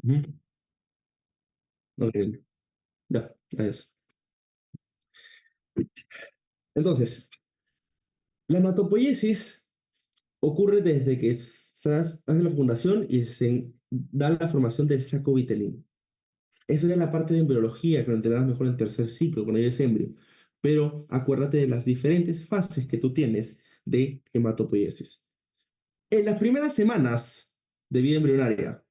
Ujú. Ok, ya, gracias. Entonces, la hematopoiesis ocurre desde que se hace la fundación y se da la formación del saco vitelino. Eso es la parte de embriología que lo entenderás mejor en tercer ciclo, cuando eres embrio. Pero acuérdate de las diferentes fases que tú tienes de hematopoiesis. En las primeras semanas de vida embrionaria,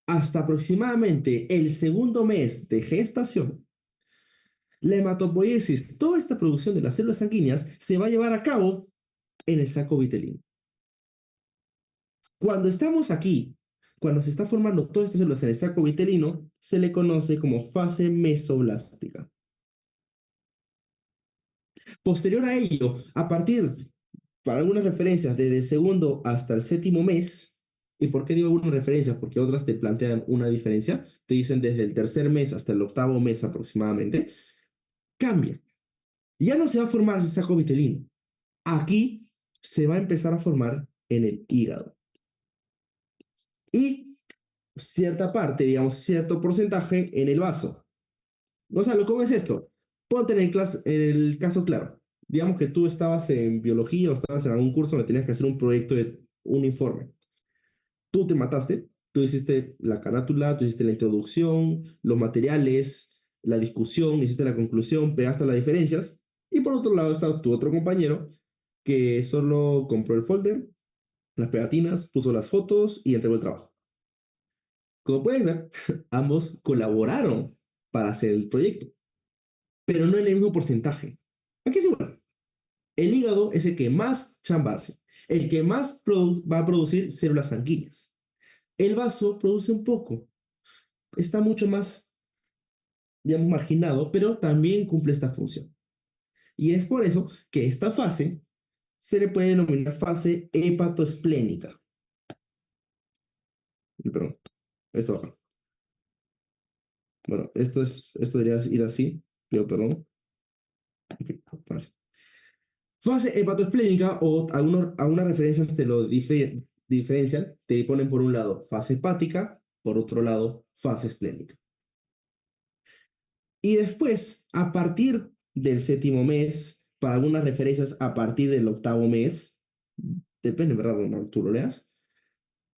hasta aproximadamente el segundo mes de gestación, la hematopoiesis, toda esta producción de las células sanguíneas, se va a llevar a cabo en el saco vitelino. Cuando estamos aquí, cuando se está formando todas estas células en el saco vitelino, se le conoce como fase mesoblástica. Posterior a ello, a partir, para algunas referencias, desde el segundo hasta el séptimo mes, ¿y por qué digo algunas referencias? Porque otras te plantean una diferencia, te dicen desde el tercer mes hasta el octavo mes aproximadamente, cambia. Ya no se va a formar el saco vitelino. Aquí se va a empezar a formar en el hígado. Y cierta parte, digamos, cierto porcentaje en el vaso. Gonzalo, ¿cómo es esto? Ponte en el caso claro. Digamos que tú estabas en biología o estabas en algún curso donde tenías que hacer un proyecto de un informe. Tú te mataste, tú hiciste la carátula, tú hiciste la introducción, los materiales, la discusión, hiciste la conclusión, pegaste las diferencias. Y por otro lado estaba tu otro compañero que solo compró el folder, las pegatinas, puso las fotos y entregó el trabajo. Como puedes ver, ambos colaboraron para hacer el proyecto, pero no en el mismo porcentaje. Aquí es igual. El hígado es el que más chamba hace, el que más va a producir células sanguíneas. El vaso produce un poco, está mucho más, digamos, marginado, pero también cumple esta función. Y es por eso que esta fase se le puede denominar fase hepatoesplénica. Perdón, esto acá. Bueno, esto debería ir así, pero perdón. En fin, fase hepatoesplénica o algunas referencias te lo diferencian, te ponen por un lado fase hepática, por otro lado fase esplénica. Y después, a partir del séptimo mes, para algunas referencias a partir del octavo mes, depende, ¿verdad?, de donde tú lo leas,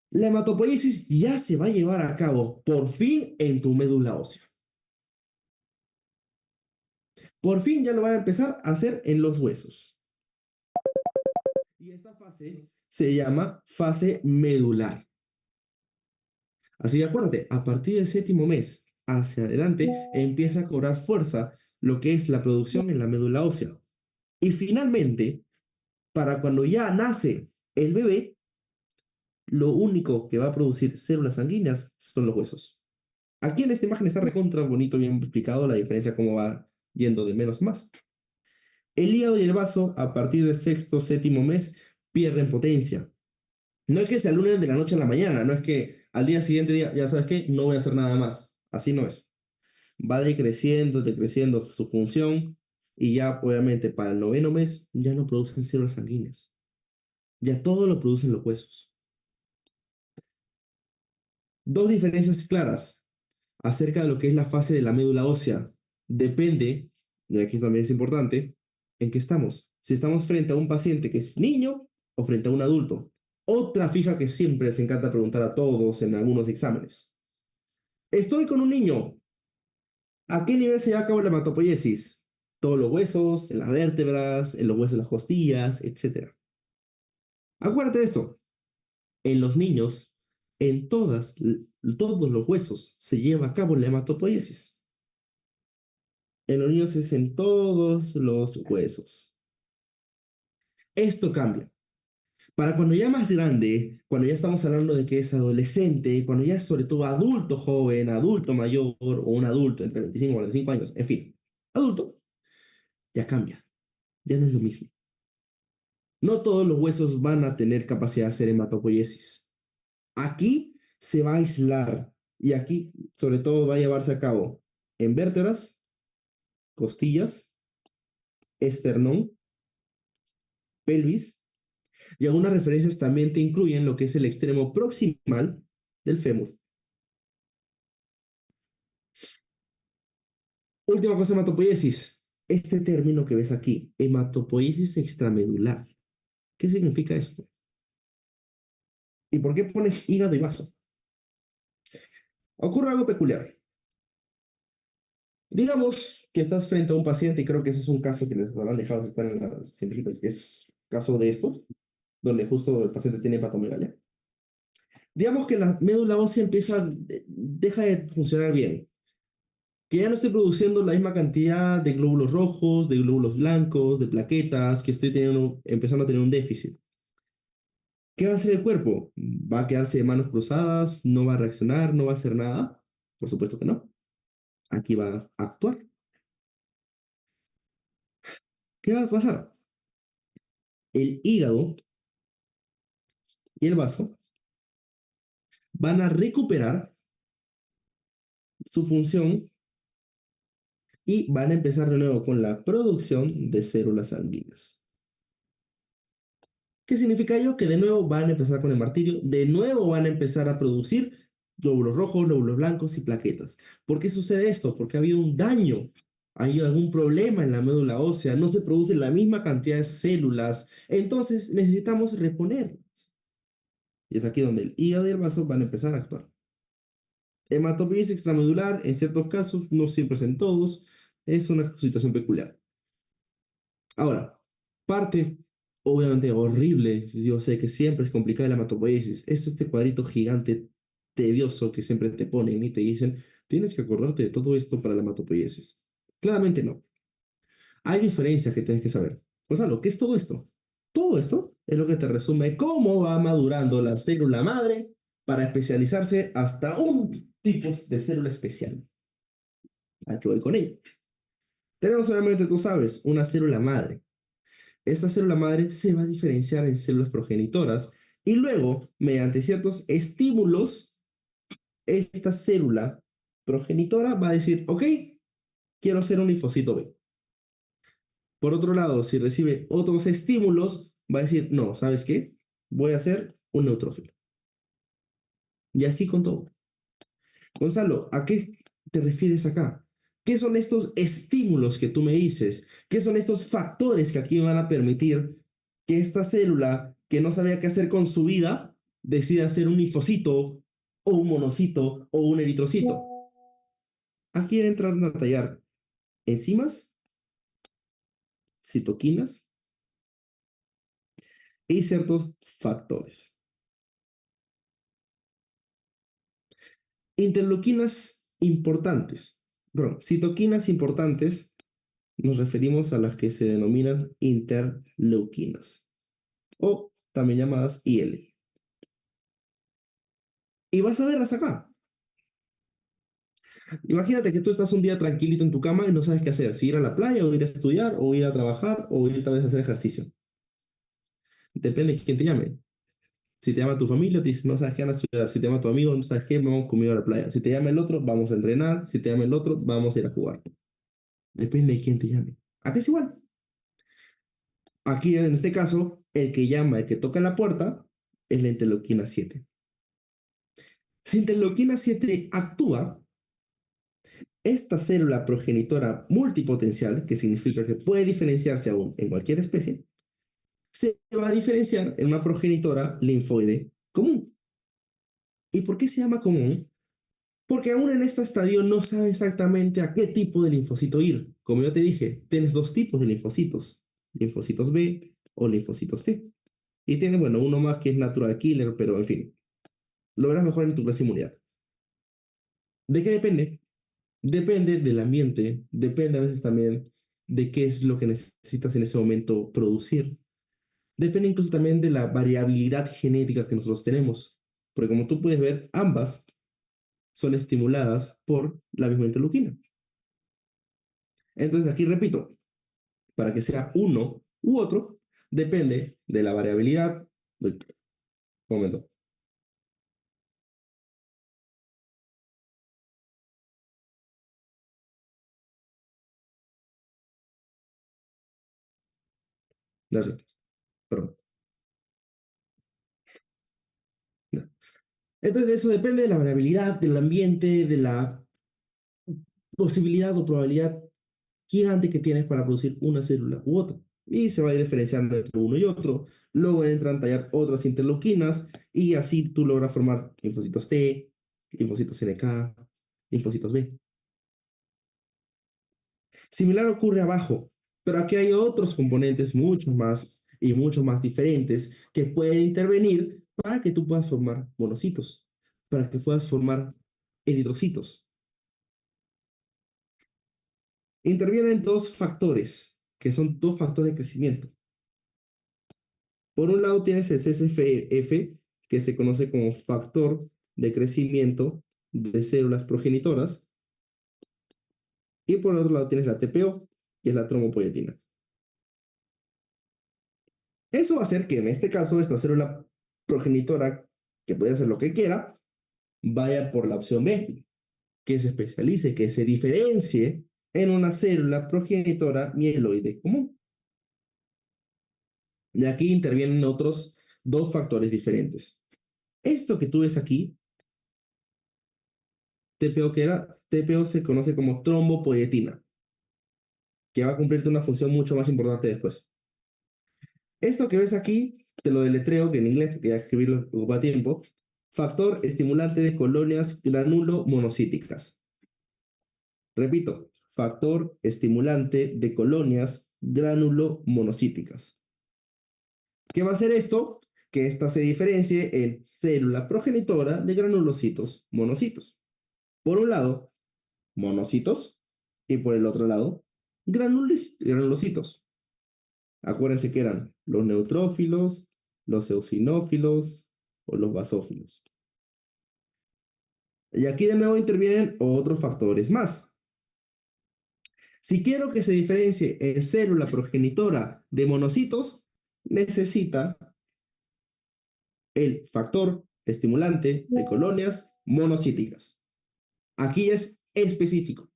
la hematopoiesis ya se va a llevar a cabo por fin en tu médula ósea. Por fin ya lo van a empezar a hacer en los huesos. Y esta fase se llama fase medular. Así que acuérdate, a partir del séptimo mes hacia adelante empieza a cobrar fuerza lo que es la producción en la médula ósea. Y finalmente, para cuando ya nace el bebé, lo único que va a producir células sanguíneas son los huesos. Aquí en esta imagen está recontra bonito, bien explicado la diferencia, cómo va yendo de menos a más. El hígado y el vaso, a partir del sexto, séptimo mes, pierden potencia. No es que se alunen de la noche a la mañana, no es que al día siguiente día, ya sabes qué, no voy a hacer nada más. Así no es. Va decreciendo su función y ya obviamente para el noveno mes ya no producen células sanguíneas. Ya todo lo producen los huesos. Dos diferencias claras acerca de lo que es la fase de la médula ósea. Depende, y aquí también es importante, en qué estamos. Si estamos frente a un paciente que es niño o frente a un adulto. Otra fija que siempre les encanta preguntar a todos en algunos exámenes. Estoy con un niño. ¿A qué nivel se lleva a cabo la hematopoiesis? Todos los huesos, en las vértebras, en los huesos de las costillas, etc. Acuérdate de esto. En los niños, todos los huesos se lleva a cabo la hematopoiesis. En los niños es en todos los huesos. Esto cambia. Para cuando ya más grande, cuando ya estamos hablando de que es adolescente, cuando ya es sobre todo adulto joven, adulto mayor o un adulto entre 25 y 45 años, en fin, adulto, ya cambia. Ya no es lo mismo. No todos los huesos van a tener capacidad de hacer hematopoiesis. Aquí se va a aislar y aquí sobre todo va a llevarse a cabo en vértebras, costillas, esternón, pelvis y algunas referencias también te incluyen lo que es el extremo proximal del fémur. Última cosa, hematopoiesis. Este término que ves aquí, hematopoiesis extramedular. ¿Qué significa esto? ¿Y por qué pones hígado y vaso? Ocurre algo peculiar. Digamos que estás frente a un paciente, y creo que ese es un caso que les habrán dejado estar en la científica, que es caso de esto, donde justo el paciente tiene hepatomegalia. Digamos que la médula ósea deja de funcionar bien, que ya no estoy produciendo la misma cantidad de glóbulos rojos, de glóbulos blancos, de plaquetas, que empezando a tener un déficit. ¿Qué va a hacer el cuerpo? ¿Va a quedarse de manos cruzadas? ¿No va a reaccionar? ¿No va a hacer nada? Por supuesto que no. Aquí va a actuar. ¿Qué va a pasar? El hígado y el vaso van a recuperar su función y van a empezar de nuevo con la producción de células sanguíneas. ¿Qué significa ello? Que de nuevo van a empezar con el martirio, de nuevo van a empezar a producir glóbulos rojos, glóbulos blancos y plaquetas. ¿Por qué sucede esto? Porque ha habido un daño, hay algún problema en la médula ósea, no se produce la misma cantidad de células, entonces necesitamos reponer. Y es aquí donde el hígado y el vaso van a empezar a actuar. Hematopoiesis extramedular, en ciertos casos, no siempre es en todos, es una situación peculiar. Ahora, parte obviamente horrible, yo sé que siempre es complicada la hematopoiesis, es este cuadrito gigante tedioso que siempre te ponen y te dicen, tienes que acordarte de todo esto para la hematopoiesis. Claramente no. Hay diferencias que tienes que saber. O sea, ¿lo que es todo esto? Todo esto es lo que te resume cómo va madurando la célula madre para especializarse hasta un tipo de célula especial. ¿A qué voy con ello? Tenemos obviamente, tú sabes, una célula madre. Esta célula madre se va a diferenciar en células progenitoras y luego, mediante ciertos estímulos, esta célula progenitora va a decir, ok, quiero ser un linfocito B. Por otro lado, si recibe otros estímulos, va a decir, no, ¿sabes qué? Voy a ser un neutrófilo. Y así con todo. Gonzalo, ¿a qué te refieres acá? ¿Qué son estos estímulos que tú me dices? ¿Qué son estos factores que aquí me van a permitir que esta célula que no sabía qué hacer con su vida decida ser un linfocito o un monocito o un eritrocito? Aquí entran a tallar enzimas, citoquinas y ciertos factores. Interleuquinas importantes. Bueno, citoquinas importantes nos referimos a las que se denominan interleuquinas o también llamadas IL. Y vas a verlas acá. Imagínate que tú estás un día tranquilito en tu cama y no sabes qué hacer, si ir a la playa o ir a estudiar o ir a trabajar o ir tal vez a hacer ejercicio. Depende de quién te llame. Si te llama tu familia, te dice, no sabes qué van a estudiar. Si te llama tu amigo, no sabes qué, vamos conmigo a la playa. Si te llama el otro, vamos a entrenar. Si te llama el otro, vamos a ir a jugar. Depende de quién te llame. Acá es igual. Aquí, en este caso, el que llama, el que toca la puerta, es la interleuquina 7. Si interleuquina 7 actúa, esta célula progenitora multipotencial, que significa que puede diferenciarse aún en cualquier especie, se va a diferenciar en una progenitora linfoide común. ¿Y por qué se llama común? Porque aún en este estadio no sabe exactamente a qué tipo de linfocito ir. Como yo te dije, tienes dos tipos de linfocitos, linfocitos B o linfocitos T. Y tienes, bueno, uno más que es natural killer, pero en fin, lo verás mejor en tu clase de inmunidad. ¿De qué depende? Depende del ambiente, depende a veces también de qué es lo que necesitas en ese momento producir. Depende incluso también de la variabilidad genética que nosotros tenemos. Porque como tú puedes ver, ambas son estimuladas por la misma interleuquina. Entonces aquí repito, para que sea uno u otro, depende de la variabilidad. Un momento. Gracias. Perdón. No. Entonces, de eso depende de la variabilidad, del ambiente, de la posibilidad o probabilidad gigante que tienes para producir una célula u otra. Y se va a ir diferenciando entre uno y otro. Luego entran a tallar otras interleuquinas y así tú logras formar linfocitos T, linfocitos NK, linfocitos B. Similar ocurre abajo, pero aquí hay otros componentes mucho más y mucho más diferentes que pueden intervenir para que tú puedas formar monocitos, para que puedas formar eritrocitos. Intervienen dos factores, que son dos factores de crecimiento. Por un lado tienes el CSF, que se conoce como factor de crecimiento de células progenitoras, y por el otro lado tienes la TPO, que es la trombopoyetina. Eso va a hacer que en este caso esta célula progenitora, que puede hacer lo que quiera, vaya por la opción B, que se especialice, que se diferencie en una célula progenitora mieloide común. Y aquí intervienen otros dos factores diferentes. Esto que tú ves aquí, TPO que era, TPO se conoce como trombopoyetina, que va a cumplirte una función mucho más importante después. Esto que ves aquí, te lo deletreo, que en inglés, porque ya escribirlo ocupa tiempo. Factor estimulante de colonias granulomonocíticas. Repito, factor estimulante de colonias granulomonocíticas. ¿Qué va a hacer esto? Que ésta se diferencie en célula progenitora de granulocitos monocitos. Por un lado, monocitos, y por el otro lado, granulocitos. Acuérdense que eran los neutrófilos, los eosinófilos o los basófilos. Y aquí de nuevo intervienen otros factores más. Si quiero que se diferencie en célula progenitora de monocitos, necesita el factor estimulante de colonias monocíticas. Aquí es específico.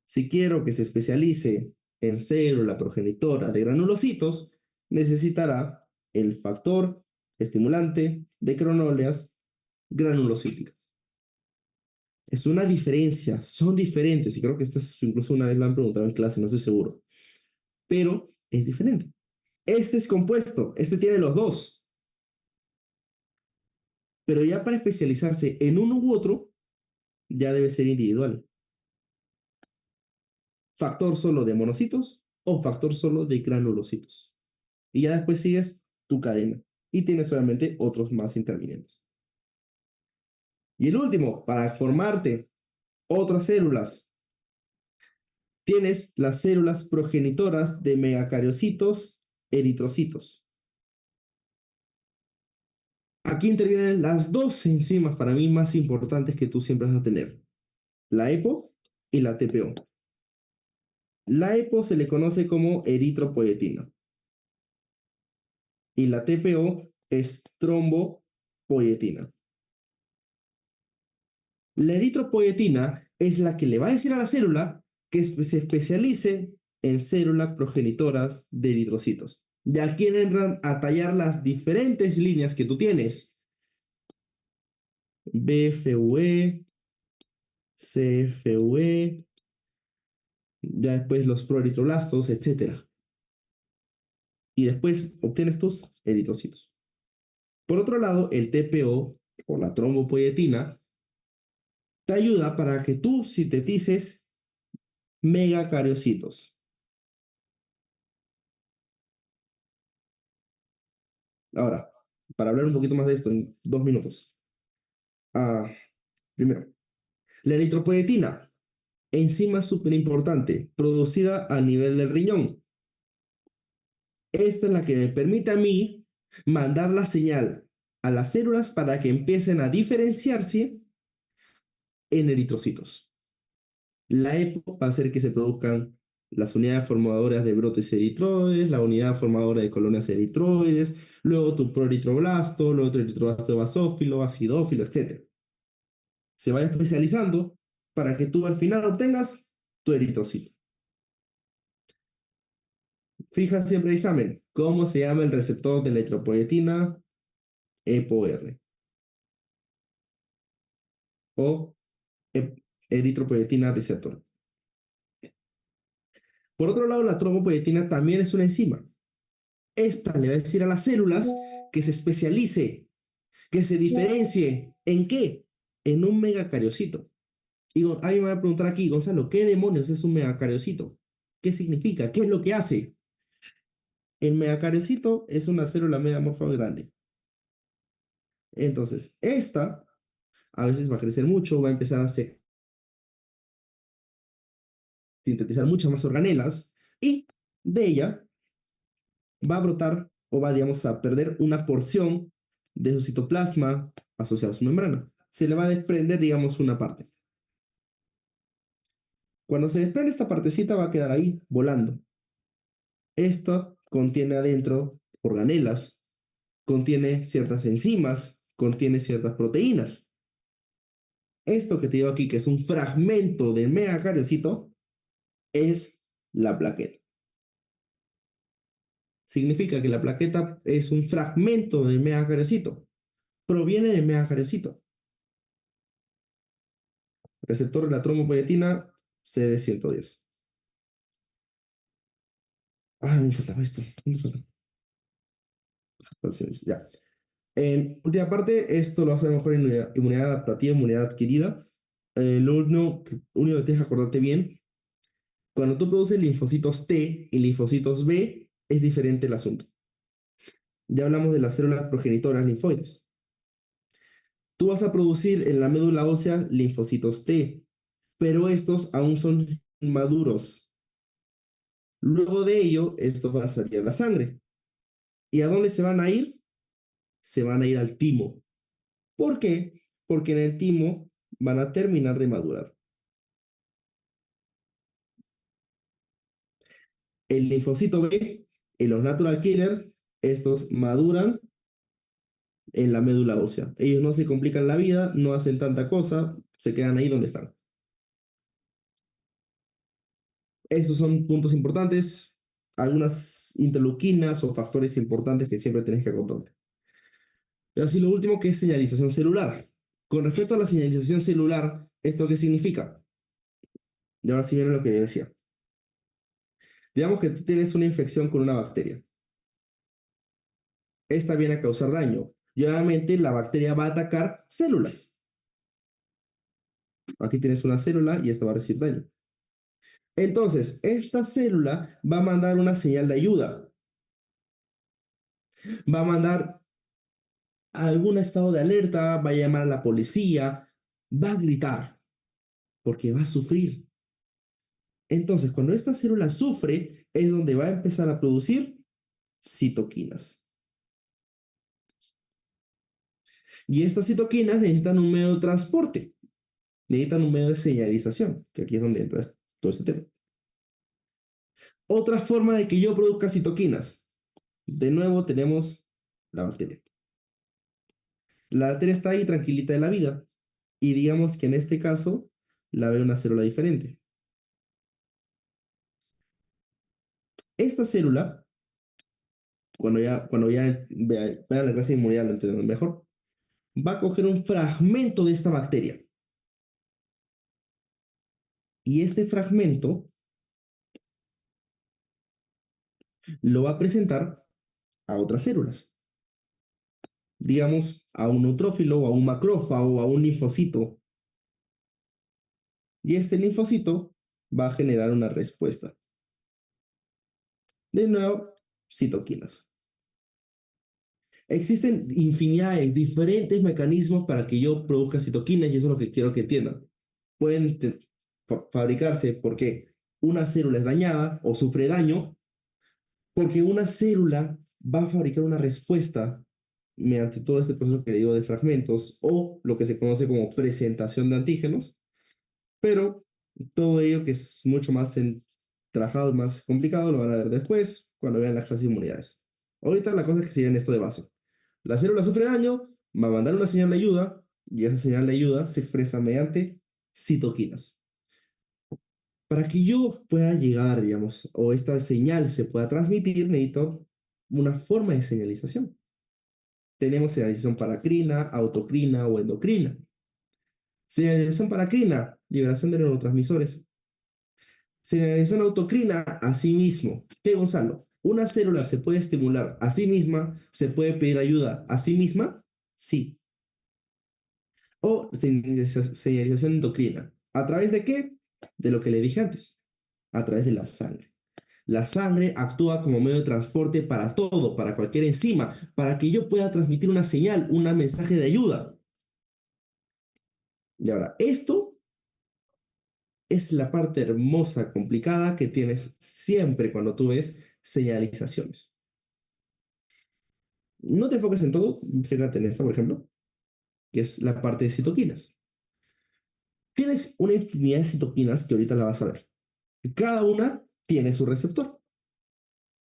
Si quiero que se especialice en célula progenitora de granulocitos, necesitará el factor estimulante de colonias granulocíticas. Es una diferencia, son diferentes, y creo que esta es incluso una vez la han preguntado en clase, no estoy seguro, pero es diferente. Este es compuesto, este tiene los dos, pero ya para especializarse en uno u otro, ya debe ser individual. Factor solo de monocitos o factor solo de granulocitos. Y ya después sigues tu cadena y tienes obviamente otros más intervinientes. Y el último, para formarte otras células, tienes las células progenitoras de megacariocitos, eritrocitos. Aquí intervienen las dos enzimas para mí más importantes que tú siempre vas a tener, la EPO y la TPO. La EPO se le conoce como eritropoyetina y la TPO es trombopoyetina. La eritropoyetina es la que le va a decir a la célula que se especialice en células progenitoras de eritrocitos. Y aquí entran a tallar las diferentes líneas que tú tienes. BFUE, CFUE, ya después los proeritroblastos, etc. Y después obtienes tus eritrocitos. Por otro lado, el TPO o la trombopoyetina te ayuda para que tú sintetices megacariocitos. Ahora, para hablar un poquito más de esto en 2 minutos. Primero, la eritropoyetina, enzima súper importante, producida a nivel del riñón. Esta es la que me permite a mí mandar la señal a las células para que empiecen a diferenciarse en eritrocitos. La EPO va a hacer que se produzcan las unidades formadoras de brotes eritroides, la unidad formadora de colonias eritroides, luego tu proeritroblasto, luego tu eritroblasto basófilo, acidófilo, etc. Se vaya especializando para que tú al final obtengas tu eritrocito. Fija siempre el examen, ¿cómo se llama el receptor de la eritropoyetina? EPOR. O eritropoyetina receptor. Por otro lado, la trombopoyetina también es una enzima. Esta le va a decir a las células que se especialice, que se diferencie. ¿En qué? En un megacariocito. Y alguien me va a preguntar aquí, Gonzalo, ¿qué demonios es un megacariocito? ¿Qué significa? ¿Qué es lo que hace? El megacariocito es una célula megamorfa grande. Entonces, esta a veces va a crecer mucho, va a empezar a sintetizar muchas más organelas y de ella va a brotar o va, digamos, a perder una porción de su citoplasma asociado a su membrana. Se le va a desprender, digamos, una parte. Cuando se desprende esta partecita va a quedar ahí volando. Esto contiene adentro organelas, contiene ciertas enzimas, contiene ciertas proteínas. Esto que te digo aquí, que es un fragmento del megacariocito, es la plaqueta. Significa que la plaqueta es un fragmento del megacariocito. Proviene del megacariocito. Receptor de la trombopoyetina CD110. Ah, me faltaba esto. ¿Dónde falta? Ya. En última parte, esto lo hace mejor en inmunidad adaptativa, inmunidad adquirida. Lo único que tienes que acordarte bien, cuando tú produces linfocitos T y linfocitos B, es diferente el asunto. Ya hablamos de las células progenitoras linfoides. Tú vas a producir en la médula ósea linfocitos T, pero estos aún son inmaduros. Luego de ello, estos van a salir a la sangre. ¿Y a dónde se van a ir? Se van a ir al timo. ¿Por qué? Porque en el timo van a terminar de madurar. El linfocito B y los natural killer, estos maduran en la médula ósea. Ellos no se complican la vida, no hacen tanta cosa, se quedan ahí donde están. Estos son puntos importantes, algunas interleuquinas o factores importantes que siempre tenés que acordarte. Pero así lo último que es señalización celular. Con respecto a la señalización celular, ¿esto qué significa? Y ahora sí viene lo que yo decía. Digamos que tú tienes una infección con una bacteria. Esta viene a causar daño. Y obviamente la bacteria va a atacar células. Aquí tienes una célula y esta va a recibir daño. Entonces, esta célula va a mandar una señal de ayuda. Va a mandar algún estado de alerta, va a llamar a la policía, va a gritar, porque va a sufrir. Entonces, cuando esta célula sufre, es donde va a empezar a producir citoquinas. Y estas citoquinas necesitan un medio de transporte, necesitan un medio de señalización, que aquí es donde entra todo este tema. Otra forma de que yo produzca citoquinas. De nuevo tenemos la bacteria. La bacteria está ahí tranquilita de la vida. Y digamos que en este caso la ve una célula diferente. Esta célula, cuando ya vean la clase de inmunidad, lo entiendan mejor, va a coger un fragmento de esta bacteria. Y este fragmento lo va a presentar a otras células. Digamos, a un neutrófilo, a un macrófago, a un linfocito. Y este linfocito va a generar una respuesta. De nuevo, citoquinas. Existen infinidades, diferentes mecanismos para que yo produzca citoquinas y eso es lo que quiero que entiendan. Pueden fabricarse porque una célula es dañada o sufre daño, porque una célula va a fabricar una respuesta mediante todo este proceso que le digo de fragmentos o lo que se conoce como presentación de antígenos, pero todo ello que es mucho más trabajado y más complicado lo van a ver después cuando vean las clases de inmunidades. Ahorita la cosa es que siguen esto de base. La célula sufre daño, va a mandar una señal de ayuda y esa señal de ayuda se expresa mediante citoquinas. Para que yo pueda llegar, digamos, o esta señal se pueda transmitir, necesito una forma de señalización. Tenemos señalización paracrina, autocrina o endocrina. Señalización paracrina, liberación de neurotransmisores. Señalización autocrina, asimismo. ¿Qué, Gonzalo? ¿Una célula se puede estimular a sí misma? ¿Se puede pedir ayuda a sí misma? Sí. O señalización endocrina. ¿A través de qué? De lo que le dije antes. A través de la sangre. La sangre actúa como medio de transporte para todo, para cualquier enzima, para que yo pueda transmitir una señal, un mensaje de ayuda. Y ahora, esto es la parte hermosa, complicada que tienes siempre cuando tú ves señalizaciones. No te enfoques en todo, céntrate en esta, por ejemplo, que es la parte de citoquinas. Tienes una infinidad de citoquinas que ahorita la vas a ver. Cada una tiene su receptor.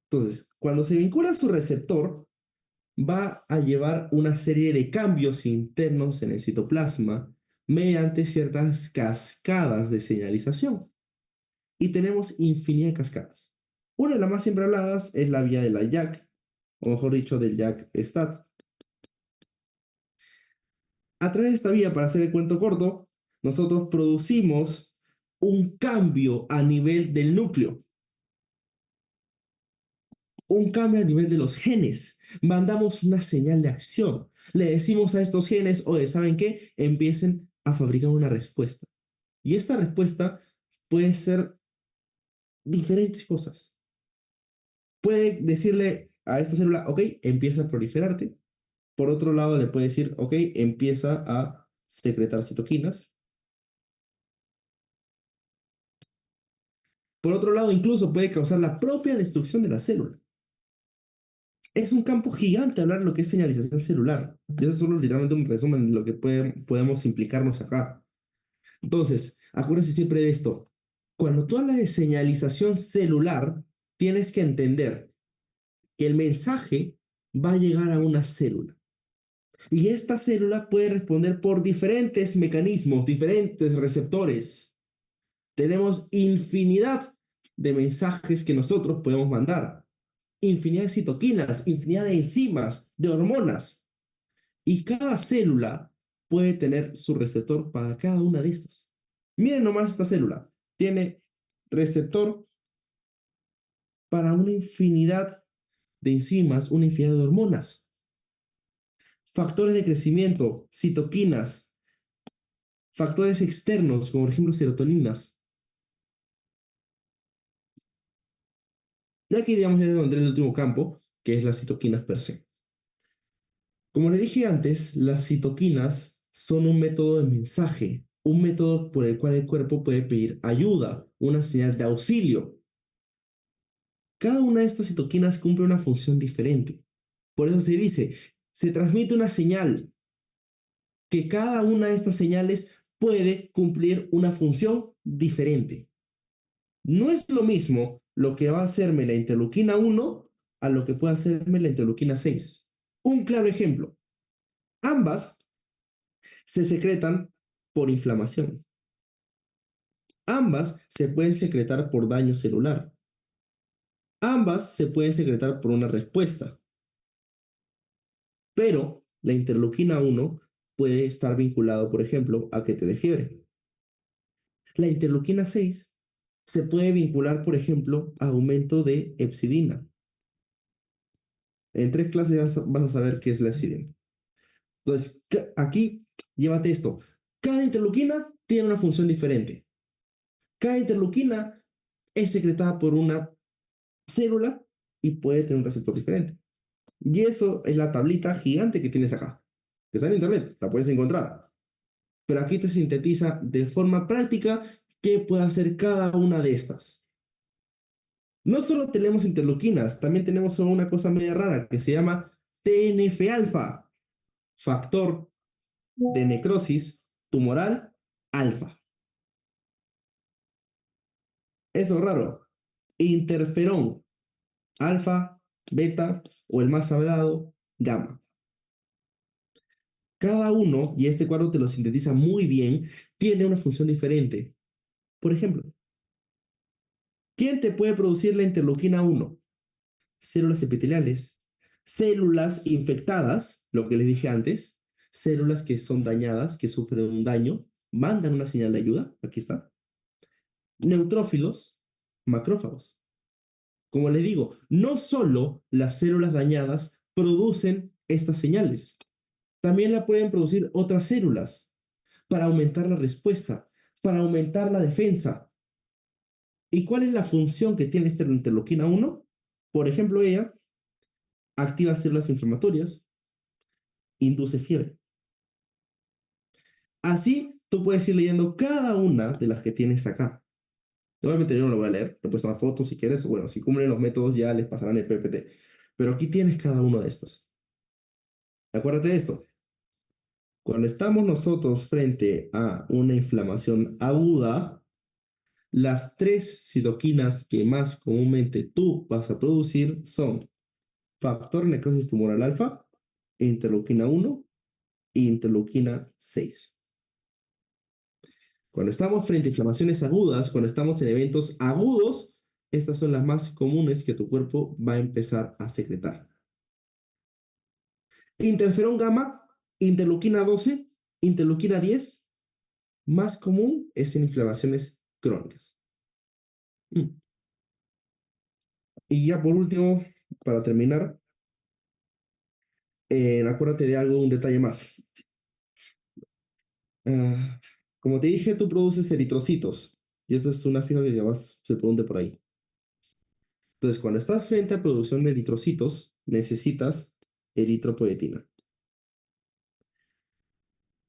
Entonces, cuando se vincula a su receptor, va a llevar una serie de cambios internos en el citoplasma mediante ciertas cascadas de señalización. Y tenemos infinidad de cascadas. Una de las más siempre habladas es la vía de la JAK, o mejor dicho, del JAK-STAT. A través de esta vía, para hacer el cuento corto, nosotros producimos un cambio a nivel del núcleo, un cambio a nivel de los genes. Mandamos una señal de acción. Le decimos a estos genes, oye, ¿saben qué? Empiecen a fabricar una respuesta. Y esta respuesta puede ser diferentes cosas. Puede decirle a esta célula, ok, empieza a proliferarte. Por otro lado, le puede decir, ok, empieza a secretar citoquinas. Por otro lado, incluso puede causar la propia destrucción de la célula. Es un campo gigante hablar de lo que es señalización celular. Y eso es solo literalmente un resumen de lo que podemos implicarnos acá. Entonces, acuérdense siempre de esto. Cuando tú hablas de señalización celular, tienes que entender que el mensaje va a llegar a una célula. Y esta célula puede responder por diferentes mecanismos, diferentes receptores. Tenemos infinidad de mensajes que nosotros podemos mandar. Infinidad de citoquinas, infinidad de enzimas, de hormonas. Y cada célula puede tener su receptor para cada una de estas. Miren nomás esta célula. Tiene receptor para una infinidad de enzimas, una infinidad de hormonas. Factores de crecimiento, citoquinas, factores externos, como por ejemplo serotoninas. Y aquí, digamos, ya donde el último campo, que es las citoquinas per se. Como le dije antes, las citoquinas son un método de mensaje, un método por el cual el cuerpo puede pedir ayuda, una señal de auxilio. Cada una de estas citoquinas cumple una función diferente. Por eso se dice, se transmite una señal, que cada una de estas señales puede cumplir una función diferente. No es lo mismo lo que va a hacerme la interleuquina 1 a lo que puede hacerme la interleuquina 6. Un claro ejemplo, ambas se secretan por inflamación. Ambas se pueden secretar por daño celular. Ambas se pueden secretar por una respuesta. Pero la interleuquina 1 puede estar vinculado, por ejemplo, a que te dé fiebre. La interleuquina 6 se puede vincular, por ejemplo, a aumento de hepcidina. En 3 clases vas a saber qué es la hepcidina. Entonces, aquí, llévate esto. Cada interleuquina tiene una función diferente. Cada interleuquina es secretada por una célula y puede tener un receptor diferente. Y eso es la tablita gigante que tienes acá. Que está en internet, la puedes encontrar. Pero aquí te sintetiza de forma práctica qué puede hacer cada una de estas. No solo tenemos interleuquinas, también tenemos una cosa media rara que se llama TNF-alfa, factor de necrosis tumoral alfa. Eso es raro. Interferón, alfa, beta o el más hablado, gamma. Cada uno, y este cuadro te lo sintetiza muy bien, tiene una función diferente. Por ejemplo, ¿quién te puede producir la interleuquina 1? Células epiteliales, células infectadas, lo que les dije antes, células que son dañadas, que sufren un daño, mandan una señal de ayuda, aquí está. Neutrófilos, macrófagos. Como les digo, no solo las células dañadas producen estas señales, también la pueden producir otras células para aumentar la respuesta, para aumentar la defensa. ¿Y cuál es la función que tiene esta interleuquina 1? Por ejemplo, ella activa células inflamatorias, induce fiebre. Así, tú puedes ir leyendo cada una de las que tienes acá. Obviamente yo no lo voy a leer, le puedes tomar fotos si quieres, o bueno, si cumplen los métodos ya les pasarán el PPT. Pero aquí tienes cada uno de estos. Acuérdate de esto. Cuando estamos nosotros frente a una inflamación aguda, las tres citoquinas que más comúnmente tú vas a producir son factor necrosis tumoral alfa, interleuquina 1 e interleuquina 6. Cuando estamos frente a inflamaciones agudas, cuando estamos en eventos agudos, estas son las más comunes que tu cuerpo va a empezar a secretar. Interferón gamma, interleuquina 12, interleuquina 10, más común es en inflamaciones crónicas. Y ya por último, para terminar, acuérdate de algo, un detalle más. Ah, como te dije, tú produces eritrocitos. Y esta es una fija que ya más se pregunte por ahí. Entonces, cuando estás frente a producción de eritrocitos, necesitas eritropoyetina.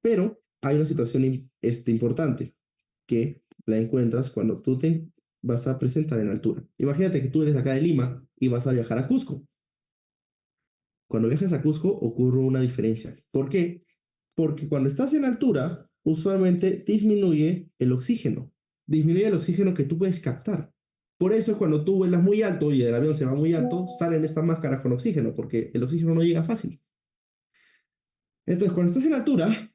Pero hay una situación importante que la encuentras cuando tú te vas a presentar en altura. Imagínate que tú eres de acá de Lima y vas a viajar a Cusco. Cuando viajas a Cusco ocurre una diferencia. ¿Por qué? Porque cuando estás en altura, usualmente disminuye el oxígeno que tú puedes captar. Por eso cuando tú vuelas muy alto y el avión se va muy alto, salen estas máscaras con oxígeno, porque el oxígeno no llega fácil. Entonces, cuando estás en altura,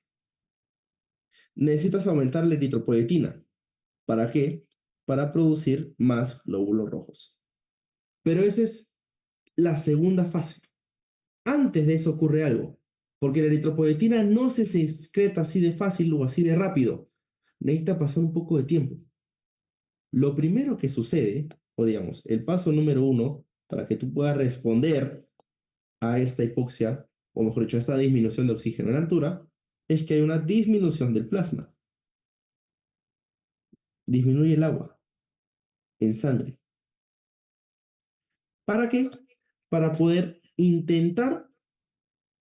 necesitas aumentar la eritropoyetina. ¿Para qué? Para producir más glóbulos rojos. Pero esa es la segunda fase. Antes de eso ocurre algo, porque la eritropoyetina no se secreta así de fácil o así de rápido. Necesita pasar un poco de tiempo. Lo primero que sucede, o digamos, el paso número uno para que tú puedas responder a esta hipoxia, o mejor dicho, a esta disminución de oxígeno en altura, es que hay una disminución del plasma. Disminuye el agua en sangre. ¿Para qué? Para poder intentar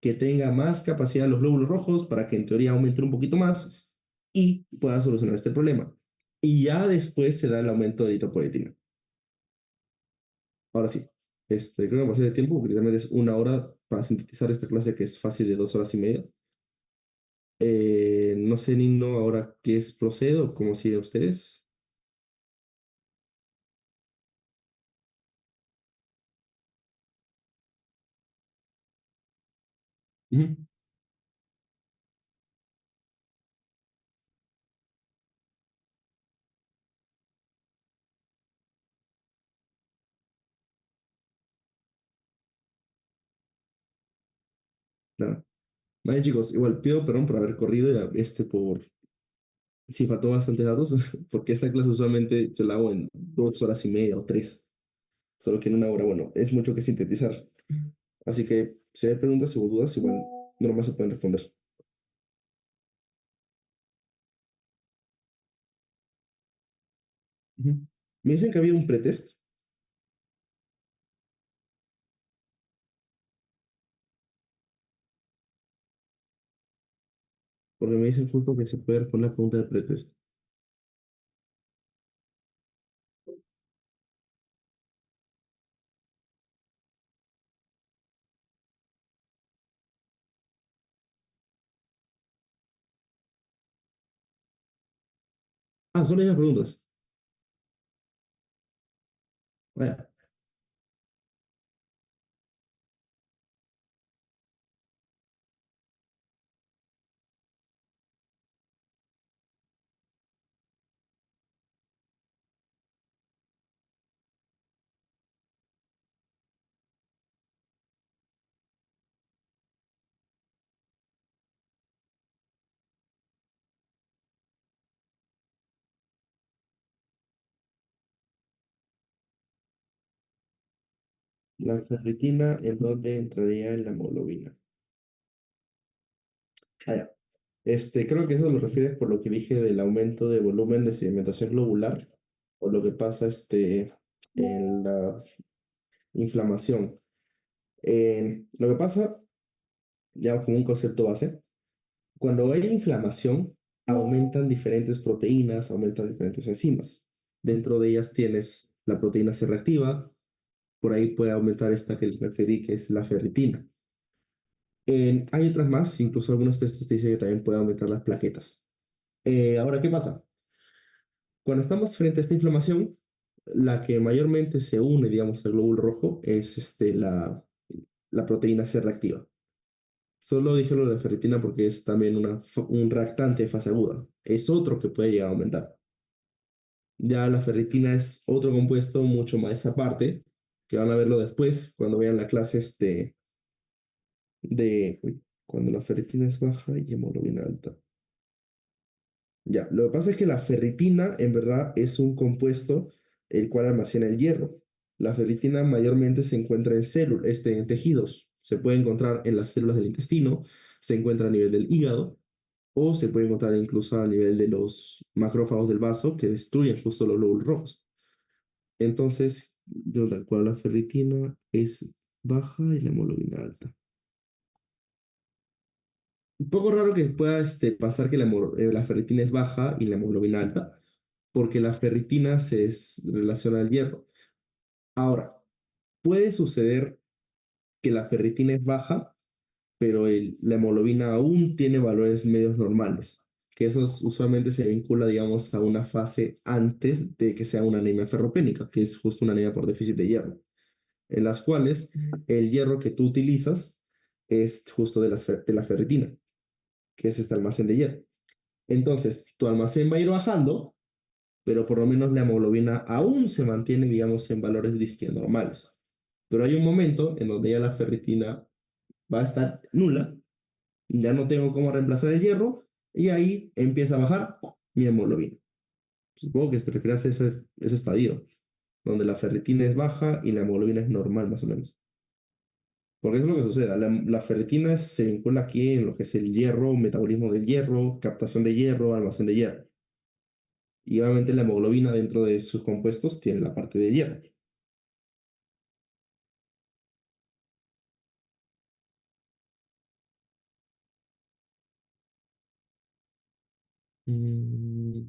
que tenga más capacidad los glóbulos rojos, para que en teoría aumente un poquito más y pueda solucionar este problema. Y ya después se da el aumento de eritropoyetina. Ahora sí, creo que me pasé de tiempo, porque realmente es una hora para sintetizar esta clase que es fácil de 2 horas y media. No sé, Nino, ahora qué es procedo, cómo siguen ustedes. Ujú. Nada. Vale, chicos, igual pido perdón por haber corrido y por si faltó bastantes datos, porque esta clase usualmente yo la hago en 2 horas y media o 3, solo que en una hora, bueno, es mucho que sintetizar. Así que si hay preguntas o dudas, igual normal se pueden responder. Ujú. Me dicen que había un pretest, porque me dicen justo que se puede responder la pregunta de pretest. Ah, son las mismas preguntas. Vaya. La ferritina, ¿en dónde entraría en la hemoglobina? Ah, ya. Creo que eso lo refieres por lo que dije del aumento de volumen de sedimentación globular o lo que pasa en la inflamación. Lo que pasa, ya como un concepto base, cuando hay inflamación, aumentan diferentes proteínas, aumentan diferentes enzimas. Dentro de ellas tienes la proteína C reactiva, por ahí puede aumentar esta que les referí, que es la ferritina. Hay otras más, incluso algunos textos te dicen que también puede aumentar las plaquetas. Ahora, ¿qué pasa? Cuando estamos frente a esta inflamación, la que mayormente se une, digamos, al glóbulo rojo es la proteína C reactiva. Solo dije lo de ferritina porque es también un reactante de fase aguda. Es otro que puede llegar a aumentar. Ya la ferritina es otro compuesto mucho más aparte, que van a verlo después cuando vean la clase uy, cuando la ferritina es baja y hemoglobina alta. Ya, lo que pasa es que la ferritina en verdad es un compuesto el cual almacena el hierro. La ferritina mayormente se encuentra en células, en tejidos. Se puede encontrar en las células del intestino, se encuentra a nivel del hígado o se puede encontrar incluso a nivel de los macrófagos del vaso que destruyen justo los glóbulos rojos. Entonces, yo tal cual la ferritina es baja y la hemoglobina alta. Un poco raro que pueda pasar que la ferritina es baja y la hemoglobina alta, porque la ferritina relaciona al hierro. Ahora, puede suceder que la ferritina es baja, pero la hemoglobina aún tiene valores medios normales, que eso usualmente se vincula, digamos, a una fase antes de que sea una anemia ferropénica, que es justo una anemia por déficit de hierro, en las cuales el hierro que tú utilizas es justo de la ferritina, que es este almacén de hierro. Entonces, tu almacén va a ir bajando, pero por lo menos la hemoglobina aún se mantiene, digamos, en valores disque normales. Pero hay un momento en donde ya la ferritina va a estar nula, ya no tengo cómo reemplazar el hierro, y ahí empieza a bajar mi hemoglobina. Supongo que te refieres a ese estadio, donde la ferritina es baja y la hemoglobina es normal, más o menos. Porque es lo que sucede, la ferritina se vincula aquí en lo que es el hierro, metabolismo del hierro, captación de hierro, almacén de hierro. Y obviamente la hemoglobina dentro de sus compuestos tiene la parte de hierro. Mm,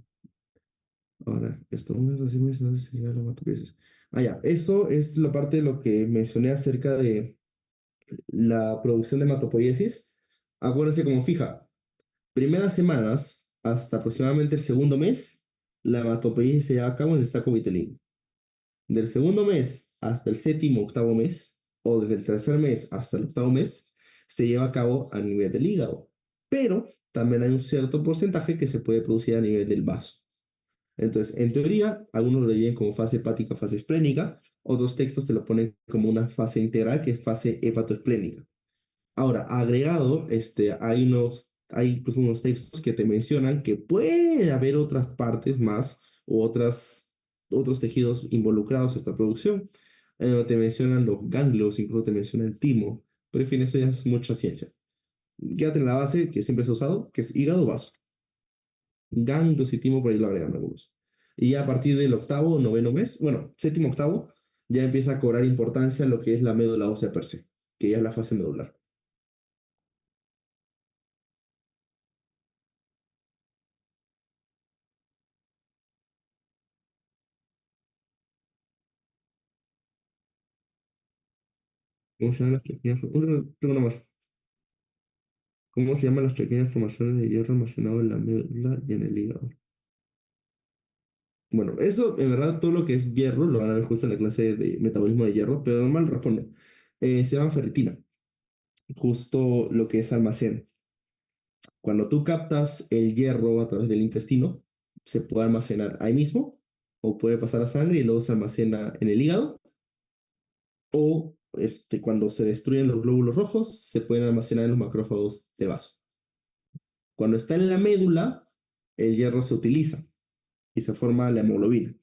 Ahora, esto no es así, no sé si ya lo mato veces. Ah, ya, eso es la parte de lo que mencioné acerca de la producción de hematopoiesis. Acuérdense como fija, primeras semanas hasta aproximadamente el segundo mes, la hematopoiesis se lleva a cabo en el saco vitelino. Del segundo mes hasta el séptimo, octavo mes, o desde el tercer mes hasta el octavo mes, se lleva a cabo a nivel del hígado. Pero también hay un cierto porcentaje que se puede producir a nivel del vaso. Entonces, en teoría, algunos lo dividen como fase hepática, fase esplénica, otros textos te lo ponen como una fase integral, que es fase hepatoesplénica. Ahora, agregado, hay incluso unos textos que te mencionan que puede haber otras partes más o otros tejidos involucrados a esta producción. Te mencionan los ganglios, incluso te mencionan el timo, pero en fin, eso ya es mucha ciencia. Quédate en la base que siempre se ha usado, que es hígado vaso. Ganglios y timo por ahí lo agregan algunos. Y ya a partir del octavo o noveno mes, bueno, séptimo, octavo, ya empieza a cobrar importancia lo que es la médula ósea per se, que ya es la fase medular. ¿Cómo se llaman las pequeñas? Una más. ¿Cómo se llaman las pequeñas formaciones de hierro almacenado en la médula y en el hígado? Bueno, eso en verdad todo lo que es hierro lo van a ver justo en la clase de metabolismo de hierro, pero normal responde. Se llama ferritina, justo lo que es almacén. Cuando tú captas el hierro a través del intestino, se puede almacenar ahí mismo, o puede pasar a sangre y luego se almacena en el hígado, o cuando se destruyen los glóbulos rojos, se pueden almacenar en los macrófagos de vaso. Cuando está en la médula, el hierro se utiliza y se forma la hemoglobina.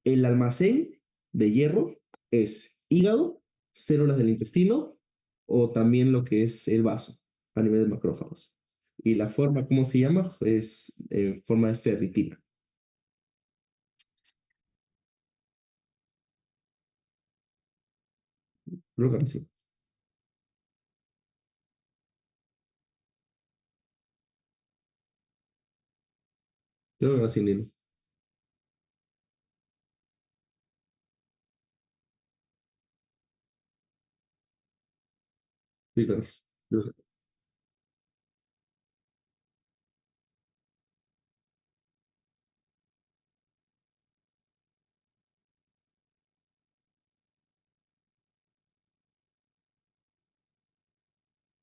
El almacén de hierro es hígado células del intestino o también lo que es el vaso a nivel de macrófagos. Y la forma, ¿cómo se llama? Es forma de ferritina. Creo que sí. Creo que así, Nilo. Sí, claro. Yo sé.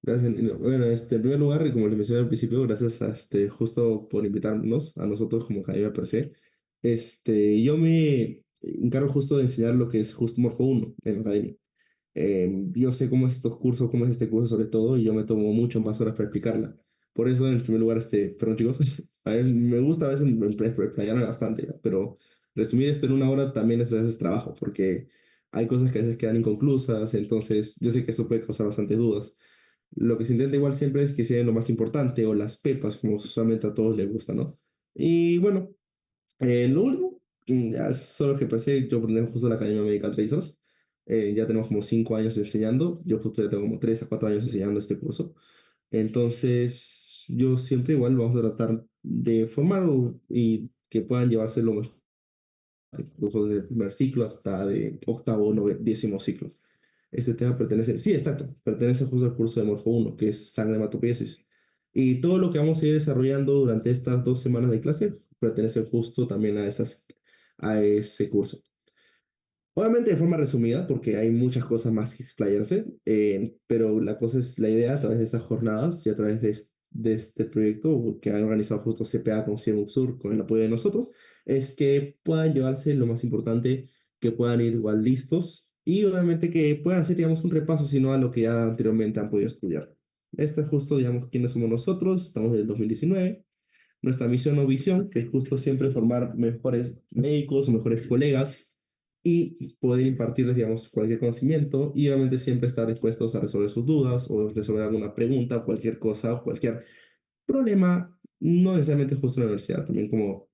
Gracias, Nilo. Bueno, en primer lugar, y como les mencioné al principio, gracias a justo por invitarnos a nosotros como Academia Per se. Yo me encargo justo de enseñar lo que es justo Morfo uno en la academia. Yo sé cómo es estos cursos, cómo es este curso sobre todo, y yo me tomo mucho más horas para explicarla. Por eso, en primer lugar, perdón chicos, a ver, me gusta a veces explayarme bastante, ¿ya? Pero resumir esto en una hora también es a veces trabajo, porque hay cosas que a veces quedan inconclusas, entonces yo sé que esto puede causar bastantes dudas. Lo que se intenta igual siempre es que sea lo más importante, o las pepas, como usualmente a todos les gusta, ¿no? Y bueno, lo último, ya es solo que pasé, yo por ejemplo, justo la Academia Medical Tracers, ya tenemos como 5 años enseñando, yo justo ya tengo como 3 a 4 años enseñando este curso, entonces yo siempre igual vamos a tratar de formar y que puedan llevarse lo mejor, incluso desde el primer ciclo hasta de octavo, décimo ciclo. Este tema pertenece, sí, exacto, pertenece justo al curso de Morfo uno que es sangre hematopoiesis. Y todo lo que vamos a ir desarrollando durante estas 2 semanas de clase pertenece justo también a ese curso. Obviamente de forma resumida, porque hay muchas cosas más que explayarse, pero la cosa es la idea a través de estas jornadas y a través de este proyecto que ha organizado justo CPA con CIEMUC Sur con el apoyo de nosotros, es que puedan llevarse lo más importante, que puedan ir igual listos y obviamente que puedan hacer, digamos, un repaso, sino a lo que ya anteriormente han podido estudiar. Esta es justo, digamos, quiénes somos nosotros, estamos desde el 2019. Nuestra misión o visión, que es justo siempre formar mejores médicos o mejores colegas y poder impartirles, digamos, cualquier conocimiento y obviamente siempre estar dispuestos a resolver sus dudas o resolver alguna pregunta, cualquier cosa o cualquier problema, no necesariamente justo en la universidad, también como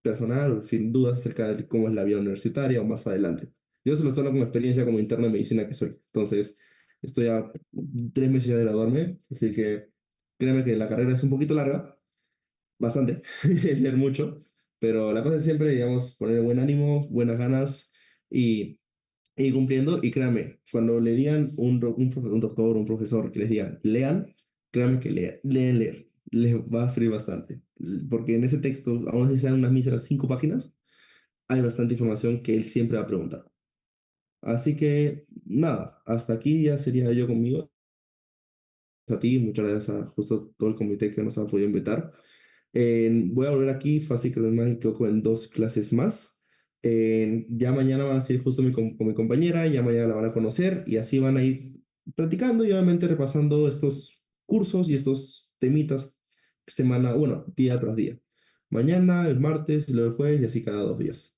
personal, sin dudas acerca de cómo es la vida universitaria o más adelante. Yo se lo hablo como experiencia como interno de medicina que soy. Entonces, estoy a 3 meses ya de graduarme, así que créeme que la carrera es un poquito larga, bastante, leer mucho, pero la cosa es siempre, digamos, poner buen ánimo, buenas ganas y ir cumpliendo. Y créanme, cuando le digan un doctor, un profesor que les diga lean, créanme que leen leer, les va a servir bastante, porque en ese texto, aún si sean unas míseras 5 páginas, hay bastante información que él siempre va a preguntar. Así que nada, hasta aquí ya sería yo conmigo. A ti, muchas gracias a justo todo el comité que nos ha podido invitar. Voy a volver aquí, fácil que no me equivoco, en 2 clases más. Ya mañana van a seguir justo con mi compañera, ya mañana la van a conocer y así van a ir practicando y obviamente repasando estos cursos y estos temitas semana, bueno, día tras día. Mañana, el martes, luego el jueves y así cada 2 días.